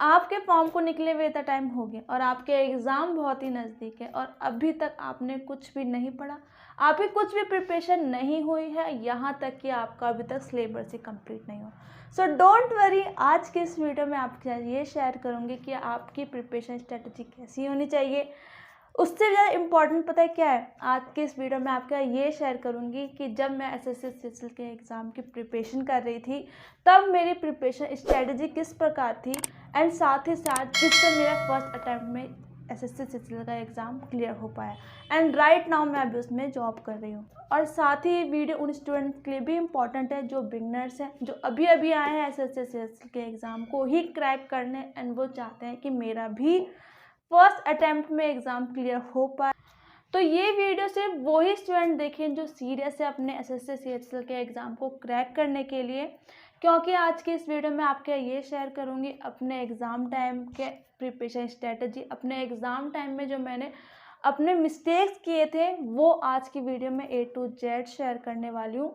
आपके फॉर्म को निकले हुए इतना टाइम हो गया और आपके एग्ज़ाम बहुत ही नज़दीक है और अभी तक आपने कुछ भी नहीं पढ़ा, आपकी कुछ भी प्रिपरेशन नहीं हुई है, यहाँ तक कि आपका अभी तक सिलेबस ही कंप्लीट नहीं हुआ। सो डोंट वरी, आज के इस वीडियो में आपके साथ ये शेयर करूँगी कि आपकी प्रिपरेशन स्ट्रेटजी कैसी होनी चाहिए। उससे ज़्यादा इम्पॉर्टेंट पता है क्या है, आज के इस वीडियो में आपका ये शेयर करूँगी कि जब मैं एसएससी सीजीएल के एग्ज़ाम की प्रिपरेशन कर रही थी तब मेरी प्रिपरेशन स्ट्रेटजी किस प्रकार थी, एंड साथ ही साथ जिससे मेरा फर्स्ट अटैम्प्ट में एसएससी सीजीएल का एग्ज़ाम क्लियर हो पाया, एंड राइट नाउ मैं अभी उसमें जॉब कर रही हूँ। और साथ ही वीडियो उन स्टूडेंट्स के लिए भी इम्पॉर्टेंट है जो बिगनर्स हैं, जो अभी अभी आए हैं एसएससी सीजीएल के एग्ज़ाम को ही क्रैक करने, एंड वो चाहते हैं कि मेरा भी फर्स्ट अटैम्प्ट में एग्ज़ाम क्लियर हो पाए। तो ये वीडियो सिर्फ वही स्टूडेंट देखें जो सीरियस है अपने एसएससी सीजीएल के एग्ज़ाम को क्रैक करने के लिए, क्योंकि आज के इस वीडियो में आपके ये शेयर करूँगी अपने एग्ज़ाम टाइम के प्रिपरेशन स्ट्रेटजी, अपने एग्ज़ाम टाइम में जो मैंने अपने मिस्टेक्स किए थे वो आज की वीडियो में A to Z शेयर करने वाली हूँ।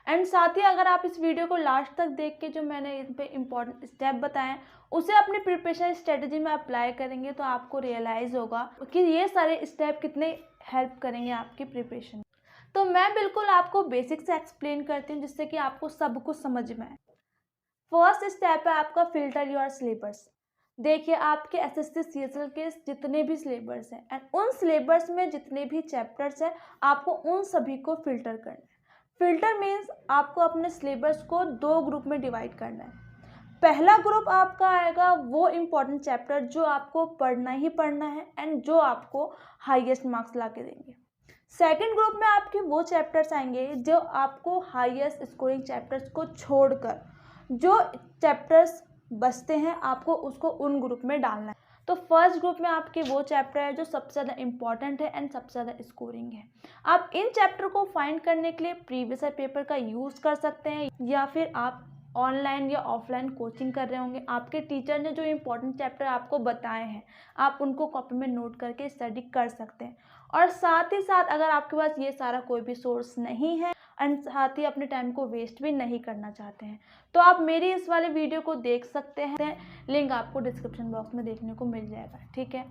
एंड साथ ही अगर आप इस वीडियो को लास्ट तक देख के जो मैंने इन पे इम्पॉर्टेंट स्टेप बताए हैं उसे अपनी प्रिपरेशन स्ट्रेटजी में अप्लाई करेंगे तो आपको रियलाइज़ होगा कि ये सारे स्टेप कितने हेल्प करेंगे आपकी प्रिपरेशन। तो मैं बिल्कुल आपको बेसिक से एक्सप्लेन करती हूँ जिससे कि आपको सब कुछ समझ में आए। फर्स्ट स्टेप है आपका फिल्टर योर सिलेबस। देखिए आपके एसएससी सीजीएल के जितने भी सिलेबस हैं एंड उन सिलेबस में जितने भी चैप्टर्स हैं आपको उन सभी को फिल्टर करना है। फिल्टर मीन्स आपको अपने सिलेबस को 2 ग्रुप में डिवाइड करना है। पहला ग्रुप आपका आएगा वो इम्पॉर्टेंट चैप्टर जो आपको पढ़ना ही पढ़ना है एंड जो आपको हाईएस्ट मार्क्स ला के देंगे। सेकेंड ग्रुप में आपके वो चैप्टर्स आएंगे जो आपको हाईएस्ट स्कोरिंग चैप्टर्स को छोड़कर जो चैप्टर्स बचते हैं आपको उसको उन ग्रुप में डालना है। तो फर्स्ट ग्रुप में आपके वो चैप्टर है जो सबसे ज़्यादा इंपॉर्टेंट है एंड सबसे ज़्यादा स्कोरिंग है। आप इन चैप्टर को फाइंड करने के लिए प्रीवियस पेपर का यूज़ कर सकते हैं या फिर आप ऑनलाइन या ऑफलाइन कोचिंग कर रहे होंगे। आपके टीचर ने जो इम्पोर्टेंट चैप्टर आपको बताए हैं आप उनको कॉपी में नोट करके स्टडी कर सकते हैं। और साथ ही साथ अगर आपके पास ये सारा कोई भी सोर्स नहीं है एंड साथ ही अपने टाइम को वेस्ट भी नहीं करना चाहते हैं तो आप मेरी इस वाले वीडियो को देख सकते हैं, लिंक आपको डिस्क्रिप्शन बॉक्स में देखने को मिल जाएगा, ठीक है।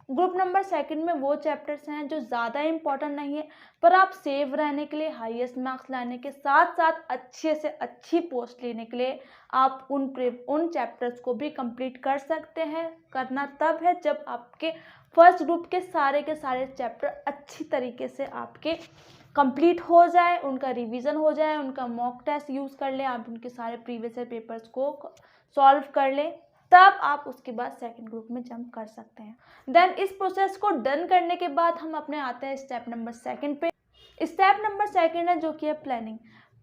ग्रुप नंबर सेकंड में वो चैप्टर्स हैं जो ज़्यादा इंपॉर्टेंट नहीं है पर आप सेव रहने के लिए, हाईएस्ट मार्क्स लाने के साथ साथ अच्छे से अच्छी पोस्ट लेने के लिए आप उन चैप्टर्स को भी कंप्लीट कर सकते हैं। करना तब है जब आपके फर्स्ट ग्रुप के सारे चैप्टर अच्छी तरीके से आपके कंप्लीट हो जाए, उनका रिवीजन हो जाए, उनका मॉक टेस्ट यूज़ कर ले, आप उनके सारे प्रीवियस पेपर्स को सॉल्व कर ले, तब आप उसके बाद सेकंड ग्रुप में जंप कर सकते हैं। देन इस प्रोसेस को डन करने के बाद हम अपने आते हैं स्टेप नंबर सेकंड पे। स्टेप नंबर सेकंड है जो कि है प्लानिंग।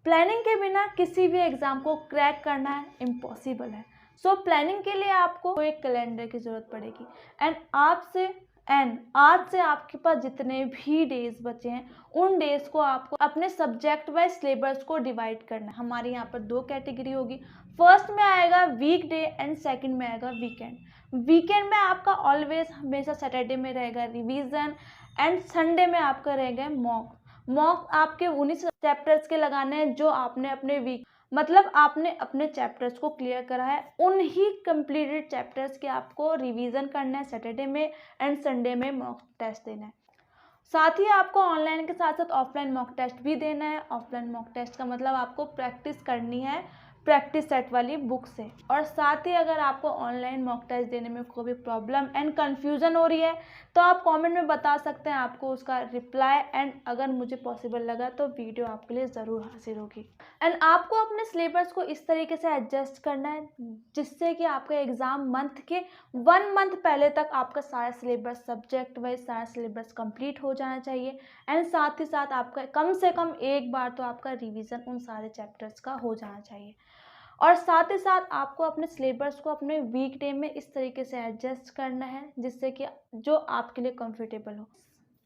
प्लानिंग के बिना किसी भी एग्ज़ाम को क्रैक करना है इम्पॉसिबल है। सो प्लानिंग के लिए आपको एक कैलेंडर की ज़रूरत पड़ेगी एंड आज से आपके पास जितने भी डेज बचे हैं उन डेज को आपको अपने सब्जेक्ट वाइज सिलेबस को डिवाइड करना है। हमारे यहाँ पर 2 कैटेगरी होगी। फर्स्ट में आएगा वीक डे एंड सेकंड में आएगा वीकेंड। वीकेंड में आपका ऑलवेज हमेशा सैटरडे में रहेगा रिवीजन एंड संडे में आपका रहेगा मॉक आपके उन्हीं चैप्टर्स के लगाने हैं जो आपने अपने वीक मतलब आपने अपने चैप्टर्स को क्लियर करा है, उन ही कंप्लीटेड चैप्टर्स के आपको रिवीजन करना है सैटरडे में एंड संडे में मॉक टेस्ट देना है। साथ ही आपको ऑनलाइन के साथ साथ ऑफलाइन मॉक टेस्ट भी देना है। ऑफलाइन मॉक टेस्ट का मतलब आपको प्रैक्टिस करनी है प्रैक्टिस सेट वाली बुक से। और साथ ही अगर आपको ऑनलाइन मॉक टेस्ट देने में कोई भी प्रॉब्लम एंड कन्फ्यूज़न हो रही है तो आप कमेंट में बता सकते हैं, आपको उसका रिप्लाई एंड अगर मुझे पॉसिबल लगा तो वीडियो आपके लिए ज़रूर हाजिर होगी। एंड आपको अपने सिलेबस को इस तरीके से एडजस्ट करना है जिससे कि आपका एग्ज़ाम मंथ के 1 मंथ पहले तक आपका सारा सिलेबस सब्जेक्ट वाइज सारा सिलेबस कंप्लीट हो जाना चाहिए एंड साथ ही साथ आपका कम से कम एक बार तो आपका रिवीजन उन सारे चैप्टर्स का हो जाना चाहिए। और साथ ही साथ आपको अपने सिलेबस को अपने वीक डे में इस तरीके से एडजस्ट करना है जिससे कि जो आपके लिए कंफर्टेबल हो।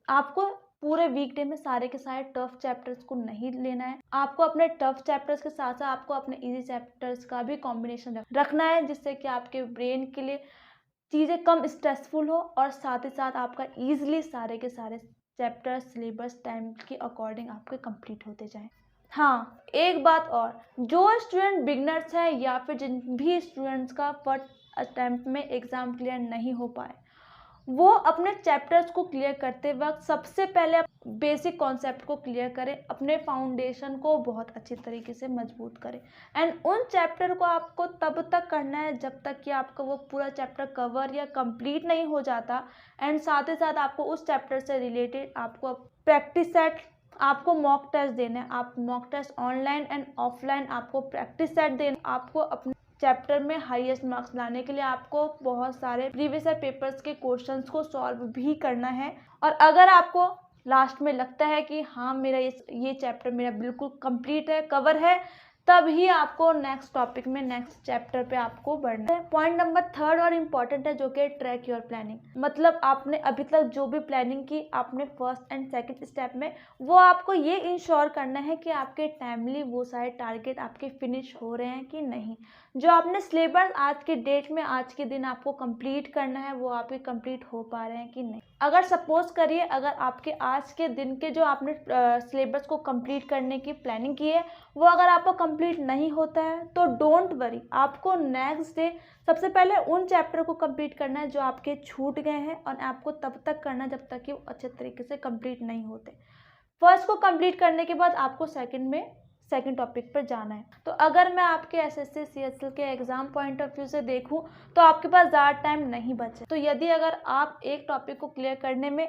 आपको पूरे वीक डे में सारे के सारे टफ चैप्टर्स को नहीं लेना है। आपको अपने टफ चैप्टर्स के साथ साथ आपको अपने इजी चैप्टर्स का भी कॉम्बिनेशन रखना है जिससे कि आपके ब्रेन के लिए चीज़ें कम स्ट्रेसफुल हो और साथ ही साथ आपका ईजिली सारे के सारे चैप्टर्स सिलेबस टाइम के अकॉर्डिंग आपके कंप्लीट होते जाएं। हाँ, एक बात और, जो स्टूडेंट बिगनर्स हैं या फिर जिन भी स्टूडेंट्स का फर्स्ट अटेम्प्ट में एग्ज़ाम क्लियर नहीं हो पाए, वो अपने चैप्टर्स को क्लियर करते वक्त सबसे पहले बेसिक कॉन्सेप्ट को क्लियर करें, अपने फाउंडेशन को बहुत अच्छी तरीके से मजबूत करें। एंड उन चैप्टर को आपको तब तक करना है जब तक कि आपका वो पूरा चैप्टर कवर या कंप्लीट नहीं हो जाता। एंड साथ ही साथ आपको उस चैप्टर से रिलेटेड आपको प्रैक्टिस सेट, आपको मॉक टेस्ट देने हैं। आप mock test online and offline आपको प्रैक्टिस सेट देना। आपको अपने चैप्टर में हाईएस्ट मार्क्स लाने के लिए आपको बहुत सारे प्रीवियस ईयर पेपर्स के क्वेश्चंस को सॉल्व भी करना है। और अगर आपको लास्ट में लगता है कि हाँ मेरा ये चैप्टर मेरा बिल्कुल कंप्लीट है, कवर है, तब ही आपको नेक्स्ट टॉपिक में नेक्स्ट चैप्टर पे आपको बढ़ना है। पॉइंट नंबर 3 और इम्पॉर्टेंट है, जो कि ट्रैक योर प्लानिंग। मतलब आपने अभी तक जो भी प्लानिंग की आपने फर्स्ट एंड सेकंड स्टेप में, वो आपको ये इंश्योर करना है कि आपके टाइमली वो सारे टारगेट आपके फिनिश हो रहे हैं कि नहीं। जो आपने सिलेबस आज के डेट में आज के दिन आपको कंप्लीट करना है, वो आपके कंप्लीट हो पा रहे हैं कि नहीं। अगर सपोज करिए अगर आपके आज के दिन के जो आपने सिलेबस को कंप्लीट करने की प्लानिंग की है, वो अगर आपको कंप्लीट नहीं होता है तो डोंट वरी, आपको नेक्स्ट डे सबसे पहले उन चैप्टर को कंप्लीट करना है जो आपके छूट गए हैं, और आपको तब तक करना जब तक कि वो अच्छे तरीके से कंप्लीट नहीं होते। फर्स्ट को कंप्लीट करने के बाद आपको सेकंड टॉपिक पर जाना है। तो अगर मैं आपके एसएससी सीएचएल के एग्ज़ाम पॉइंट ऑफ व्यू से देखूं तो आपके पास ज़्यादा टाइम नहीं बचे। तो यदि अगर आप एक टॉपिक को क्लियर करने में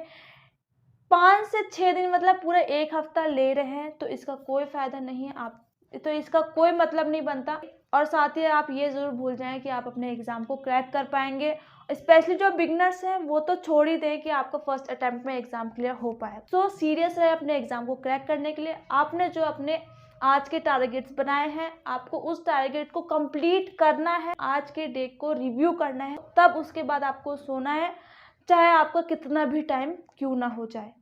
5 से 6 दिन मतलब पूरा 1 हफ्ता ले रहे हैं तो इसका कोई फ़ायदा नहीं है, तो इसका कोई मतलब नहीं बनता। और साथ ही आप ये ज़रूर भूल जाएं कि आप अपने एग्ज़ाम को क्रैक कर पाएंगे। स्पेशली जो बिगनर्स हैं वो तो छोड़ ही दें कि आपका फर्स्ट अटैम्प्ट में एग्ज़ाम क्लियर हो पाए। सो सीरियस रहे अपने एग्ज़ाम को क्रैक करने के लिए। आपने जो अपने आज के टारगेट्स बनाए हैं, आपको उस टारगेट को कंप्लीट करना है, आज के डे को रिव्यू करना है, तब उसके बाद आपको सोना है, चाहे आपका कितना भी टाइम क्यों ना हो जाए,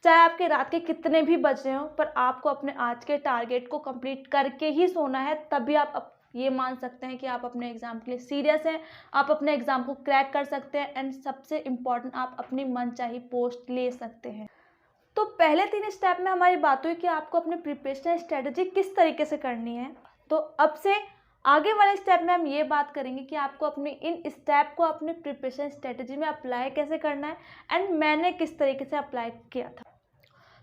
चाहे आपके रात के कितने भी बज रहे हो, पर आपको अपने आज के टारगेट को कंप्लीट करके ही सोना है। तभी आप ये मान सकते हैं कि आप अपने एग्ज़ाम के लिए सीरियस हैं, आप अपने एग्ज़ाम को क्रैक कर सकते हैं। एंड सबसे इम्पॉर्टेंट, आप अपनी मनचाही पोस्ट ले सकते हैं। तो पहले 3 स्टेप में हमारी बात हुई कि आपको अपनी प्रिपरेशन स्ट्रेटजी किस तरीके से करनी है। तो अब से आगे वाले स्टेप में हम ये बात करेंगे कि आपको अपनी इन स्टेप को अपनी प्रिपरेशन स्ट्रेटजी में अप्लाई कैसे करना है, एंड मैंने किस तरीके से अप्लाई किया था।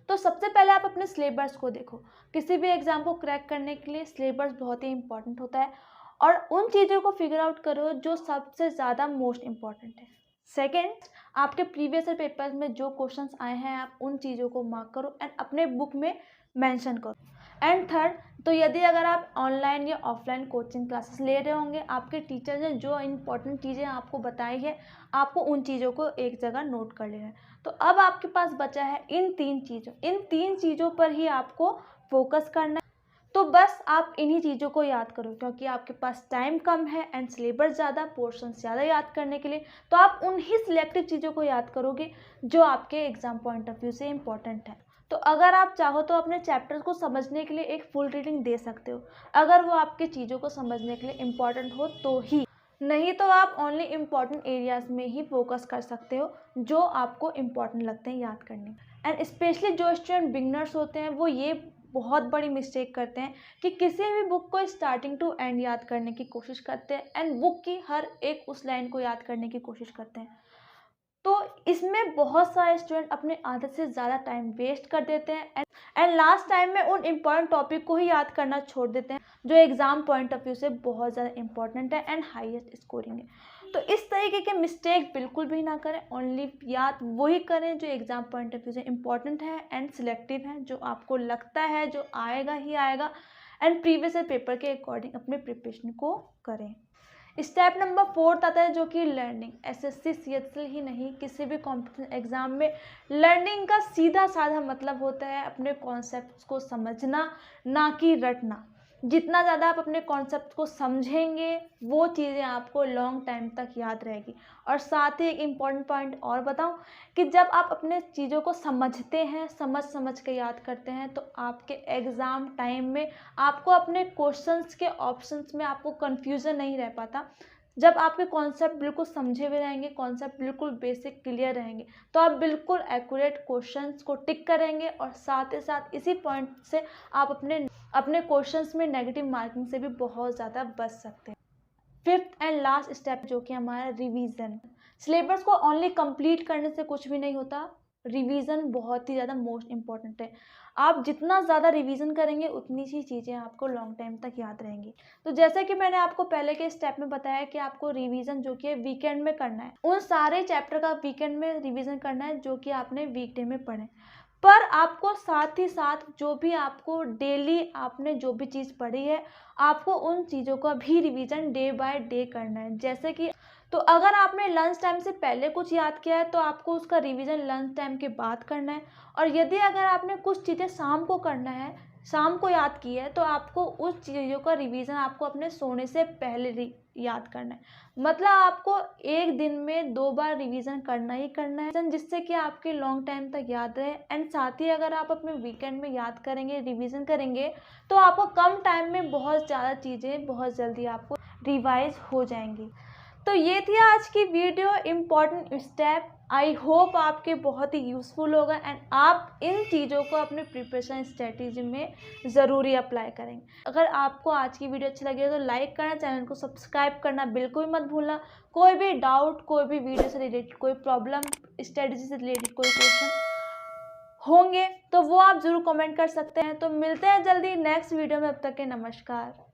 तो सबसे पहले आप अपने सिलेबस को देखो। किसी भी एग्ज़ाम को क्रैक करने के लिए सिलेबस बहुत ही इंपॉर्टेंट होता है, और उन चीज़ों को फिगर आउट करो जो सबसे ज़्यादा मोस्ट इम्पॉर्टेंट है। सेकेंड, आपके प्रीवियस ईयर पेपर्स में जो क्वेश्चंस आए हैं आप उन चीज़ों को मार्क करो एंड अपने बुक में मेंशन करो। एंड थर्ड, तो यदि अगर आप ऑनलाइन या ऑफलाइन कोचिंग क्लासेस ले रहे होंगे, आपके टीचर ने जो इम्पोर्टेंट चीज़ें आपको बताई है, आपको उन चीज़ों को एक जगह नोट कर लेना है। तो अब आपके पास बचा है इन तीन चीज़ों पर ही आपको फोकस करना है। तो बस आप इन्हीं चीज़ों को याद करो, क्योंकि आपके पास टाइम कम है एंड सिलेबस ज़्यादा, पोर्शन ज़्यादा याद करने के लिए। तो आप उन्हीं सिलेक्टिव चीज़ों को याद करोगे जो आपके एग्ज़ाम पॉइंट ऑफ व्यू से इम्पोर्टेंट है। तो अगर आप चाहो तो अपने चैप्टर्स को समझने के लिए एक फुल रीडिंग दे सकते हो, अगर वो आपके चीज़ों को समझने के लिए इम्पॉर्टेंट हो तो ही। नहीं तो आप ओनली इम्पॉर्टेंट एरियाज़ में ही फोकस कर सकते हो जो आपको इम्पॉर्टेंट लगते हैं याद करने। एंड स्पेशली जो स्टूडेंट बिगनर्स होते हैं वो ये बहुत बड़ी मिस्टेक करते हैं कि किसी भी बुक को स्टार्टिंग टू एंड याद करने की कोशिश करते हैं एंड बुक की हर एक उस लाइन को याद करने की कोशिश करते हैं। तो इसमें बहुत सारे स्टूडेंट अपने आदत से ज़्यादा टाइम वेस्ट कर देते हैं एंड लास्ट टाइम में उन इम्पॉर्टेंट टॉपिक को ही याद करना छोड़ देते हैं जो एग्ज़ाम पॉइंट ऑफ व्यू से बहुत ज़्यादा इंपॉर्टेंट है एंड हाईएस्ट स्कोरिंग है। तो इस तरीके के मिस्टेक बिल्कुल भी ना करें, ओनली याद वही करें जो एग्ज़ाम पॉइंट ऑफ व्यू से इम्पॉर्टेंट है एंड सिलेक्टिव है, जो आपको लगता है जो आएगा ही आएगा, एंड प्रीवियस ईयर पेपर के अकॉर्डिंग अपने प्रिपरेशन को करें। स्टेप नंबर 4 आता है जो कि लर्निंग। एसएससी सीएचएल ही नहीं, किसी भी कॉम्पिटिशन एग्ज़ाम में लर्निंग का सीधा साधा मतलब होता है अपने कॉन्सेप्ट्स को समझना, ना कि रटना। जितना ज़्यादा आप अपने कॉन्सेप्ट को समझेंगे वो चीज़ें आपको लॉन्ग टाइम तक याद रहेगी। और साथ ही एक इम्पॉर्टेंट पॉइंट और बताऊं कि जब आप अपने चीज़ों को समझते हैं, समझ के याद करते हैं, तो आपके एग्ज़ाम टाइम में आपको अपने क्वेश्चंस के ऑप्शंस में आपको कन्फ्यूज़न नहीं रह पाता। जब आपके कॉन्सेप्ट बिल्कुल समझे हुए रहेंगे, कॉन्सेप्ट बिल्कुल बेसिक क्लियर रहेंगे, तो आप बिल्कुल एक्यूरेट क्वेश्चंस को टिक करेंगे और साथ ही साथ इसी पॉइंट से आप अपने क्वेश्चंस में नेगेटिव मार्किंग से भी बहुत ज़्यादा बच सकते हैं। फिफ्थ एंड लास्ट स्टेप जो कि हमारा रिवीजन। सिलेबस को ओनली कंप्लीट करने से कुछ भी नहीं होता, रिवीजन बहुत ही ज़्यादा मोस्ट इम्पॉर्टेंट है। आप जितना ज़्यादा रिवीजन करेंगे उतनी सी चीज़ें आपको लॉन्ग टाइम तक याद रहेंगी। तो जैसे कि मैंने आपको पहले के स्टेप में बताया कि आपको रिवीजन जो कि है वीकेंड में करना है, उन सारे चैप्टर का वीकेंड में रिवीजन करना है जो कि आपने वीकडे में पढ़े। पर आपको साथ ही साथ जो भी आपको डेली आपने जो भी चीज़ पढ़ी है, आपको उन चीज़ों का भी रिवीजन डे बाय डे करना है। जैसे कि तो अगर आपने लंच टाइम से पहले कुछ याद किया है तो आपको उसका रिवीजन लंच टाइम के बाद करना है। और यदि अगर आपने कुछ चीज़ें शाम को करना है, शाम को याद की है, तो आपको उस चीज़ों का रिवीजन आपको अपने सोने से पहले याद करना है। मतलब आपको एक दिन में 2 बार रिवीजन करना ही करना है, जिससे कि आपके लॉन्ग टाइम तक याद रहे। एंड साथ ही अगर आप अपने वीकेंड में याद करेंगे, रिवीजन करेंगे, तो आपको कम टाइम में बहुत ज़्यादा चीज़ें बहुत जल्दी आपको रिवाइज हो जाएंगी। तो ये थी आज की video, important step. I hope आपके बहुत ही यूज़फुल होगा एंड आप इन चीज़ों को अपने प्रिपरेशन स्ट्रेटेजी में ज़रूरी अप्लाई करेंगे। अगर आपको आज की वीडियो अच्छी लगी है तो लाइक करना, चैनल को सब्सक्राइब करना बिल्कुल मत भूलना। कोई भी डाउट, कोई भी वीडियो से रिलेटेड कोई प्रॉब्लम, स्ट्रेटेजी से रिलेटेड कोई क्वेश्चन होंगे तो वो आप ज़रूर कमेंट कर सकते हैं। तो मिलते हैं जल्दी नेक्स्ट वीडियो में, अब तक के नमस्कार।